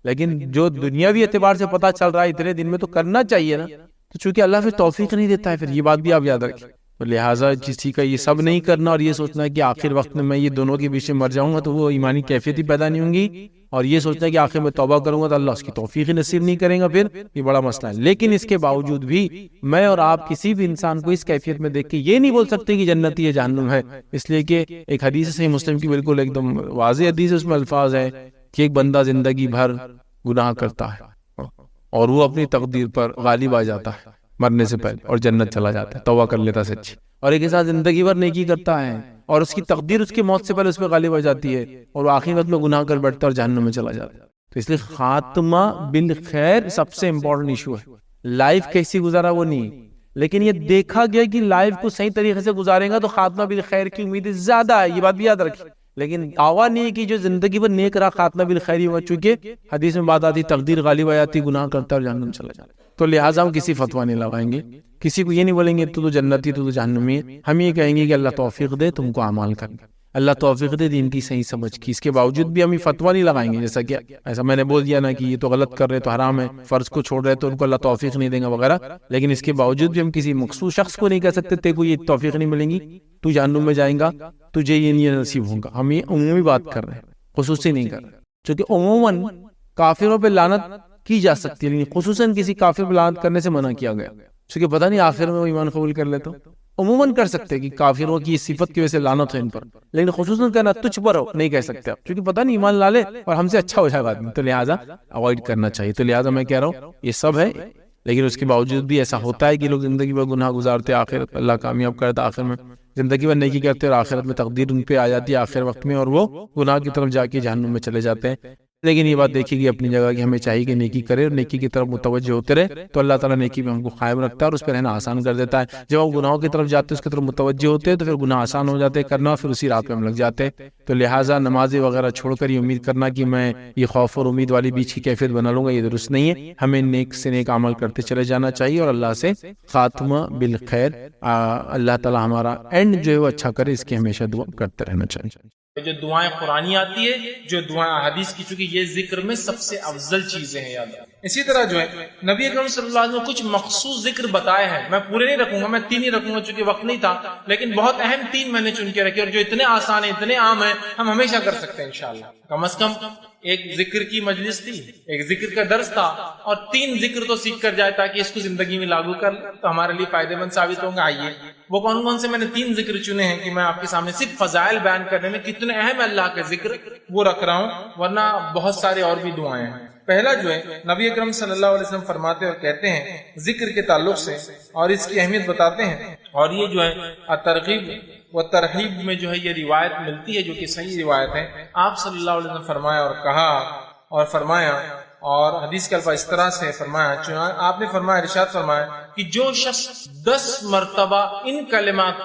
لیکن جو دنیاوی اعتبار سے پتہ چل رہا ہے اتنے دن میں تو کرنا چاہیے نا، تو چونکہ اللہ پھر توفیق نہیں دیتا ہے، پھر یہ بات بھی آپ یاد رکھیں، تو لہٰذا کسی کا یہ سب نہیں کرنا اور یہ سوچنا ہے کہ آخر وقت میں یہ دونوں کے بیچ میں مر جاؤں گا تو وہ ایمانی کیفیت ہی پیدا نہیں ہوں گی، اور یہ سوچنا ہے کہ آخر میں توبہ کروں گا تو اللہ اس کی توفیق ہی نصیب نہیں کریں گا، پھر یہ بڑا مسئلہ ہے۔ لیکن اس کے باوجود بھی میں اور آپ کسی بھی انسان کو اس کیفیت میں دیکھ کے یہ نہیں بول سکتے کہ جنتی ہے جہنم ہے، اس لیے کہ ایک حدیث صحیح مسلم کی بالکل ایک دم واضح حدیث، اس میں الفاظ ہے کہ ایک بندہ زندگی بھر گناہ کرتا ہے اور وہ اپنی تقدیر پر غالب آ جاتا ہے مرنے سے پہلے اور جنت چلا جاتا ہے، توبہ کر لیتا ہے سچی، اور ایک انسان زندگی بھر نیکی کرتا ہے اور اس کی تقدیر اس کی موت سے پہلے اس پہ غالب آ جاتی ہے اور وہ آخری وقت میں گناہ کر بیٹھتا ہے اور جہنم میں چلا جاتا ہے۔ تو اس لیے خاتمہ بالخیر سب سے امپورٹنٹ ایشو ہے، لائف کیسی گزارا وہ نہیں، لیکن یہ دیکھا گیا کہ لائف کو صحیح طریقے سے گزاریں گا تو خاتمہ بالخیر کی امید زیادہ ہے، یہ بات بھی یاد رکھیں، لیکن دعویٰ نہیں ہے کہ جو زندگی بھر نیک رہا خاتمہ بالخیر ہی ہوا، چونکہ حدیث میں بات آتی تقدیر غالب آ جاتی، گناہ کرتا اور جہنم چلا جاتا، تو لہٰذا ہم کسی فتویٰ نہیں لگائیں گے، کسی کو یہ نہیں بولیں گے تو جنتی تو جہنمی ہے، ہم یہ کہیں گے کہ اللہ توفیق دے تم کو اعمال کرنے، اللہ توفیق دے دین کی صحیح سمجھ کی، اس کے باوجود بھی ہم یہ فتویٰ نہیں لگائیں گے، جیسا کہ ایسا میں نے بول دیا نا کہ یہ تو غلط کر رہے تو حرام ہے، فرض کو چھوڑ رہے تو ان کو اللہ توفیق نہیں دیں گا وغیرہ، لیکن اس کے باوجود بھی ہم کسی مخصوص شخص کو نہیں کہہ سکتے تے کو یہ توفیق نہیں ملیں گی، تو جہنم میں جائیں گا، تجھے یہ نہیں نصیب ہوگا، ہم یہ عمومی بات کر رہے ہیں، خصوصی نہیں کر رہے، چونکہ عموماً کافروں پہ لعنت کی جا سکتی ہے لیکن خصوصاً کسی کافر پہ لعنت کرنے سے منع کیا گیا، چونکہ پتہ نہیں آخر میں وہ ایمان قبول کر لے تو عموماً کر سکتے کہ کافروں کی صفت کی وجہ سے لعنت ہے ان پر، لیکن خصوصاً کہنا تجھ پر ہو نہیں کہہ سکتے آپ، چونکہ پتہ نہیں ایمان لا لے اور ہم سے اچھا ہو جائے گا آدمی، تو لہٰذا اوائڈ کرنا چاہیے، تو لہٰذا میں کہہ رہا ہوں یہ سب ہے، لیکن اس کے باوجود بھی ایسا ہوتا ہے کہ لوگ زندگی میں گناہ گزارتے، آخرت اللہ کامیاب کرتا، آخر میں زندگی میں نیکی کرتے اور آخرت میں تقدیر ان پہ آ جاتی ہے آخر وقت میں، اور وہ گناہ کی طرف جا کے جہنم میں چلے جاتے ہیں۔ لیکن یہ بات دیکھیے گی اپنی جگہ کہ ہمیں چاہیے کہ نیکی کرے اور نیکی کی طرف متوجہ ہوتے رہے، تو اللہ تعالیٰ نیکی میں ہم کو قائم رکھتا ہے اور اس پہ رہنا آسان کر دیتا ہے۔ جب ہم گناہوں کی طرف جاتے ہیں اس کی طرف متوجہ ہوتے ہیں تو پھر گناہ آسان ہو جاتے ہیں کرنا، پھر اسی رات پہ ہم لگ جاتے ہیں، تو لہٰذا نمازیں وغیرہ چھوڑ کر یہ امید کرنا کہ میں یہ خوف اور امید والی بیچ کی کیفیت بنا لوں گا، یہ درست نہیں ہے، ہمیں نیک سے نیک عمل کرتے چلے جانا چاہیے اور اللہ سے خاتمہ بالخیر، اللہ تعالیٰ ہمارا اینڈ جو ہے وہ اچھا کرے، اس کی ہمیشہ دعا کرتے رہنا چاہیے۔ جو دعائیں قرآنی آتی ہے، جو دعائیں حدیث کی، چونکہ یہ ذکر میں سب سے افضل چیزیں ہیں، یاد رکھیں۔ اسی طرح جو ہے نبی اکرم صلی اللہ علیہ وسلم نے کچھ مخصوص ذکر بتائے ہیں، میں پورے نہیں رکھوں گا، میں 3 ہی رکھوں گا چونکہ وقت نہیں تھا، لیکن بہت اہم 3 میں نے چن کے رکھے اور جو اتنے آسان ہیں، اتنے عام ہیں، ہم ہمیشہ کر سکتے ہیں انشاءاللہ۔ کم از کم ایک ذکر کی مجلس تھی، ایک ذکر کا درس تھا، اور 3 ذکر تو سیکھ کر جائے تاکہ اس کو زندگی میں لاگو کر لیں تو ہمارے لیے فائدے مند ثابت ہوں گے۔ آئیے وہ کون کون سے میں نے 3 ذکر چنے ہیں کہ میں آپ کے سامنے صرف فضائل بیان کرنے میں کتنے اہم اللہ کے ذکر وہ رکھ رہا ہوں، ورنہ بہت سارے اور بھی دعائیں ہیں۔ پہلا جو ہے نبی اکرم صلی اللہ علیہ وسلم فرماتے اور کہتے ہیں ذکر کے تعلق سے اور اس کی اہمیت بتاتے ہیں، اور یہ جو ہے ترغیب و ترہیب میں جو ہے یہ روایت ملتی ہے جو کہ صحیح روایت ہے۔ آپ صلی اللہ علیہ وسلم فرمایا اور کہا اور فرمایا، اور حدیث کے الفاظ اس طرح سے فرمایا، آپ نے فرمایا، ارشاد فرمایا کہ جو شخص 10 مرتبہ ان کلمات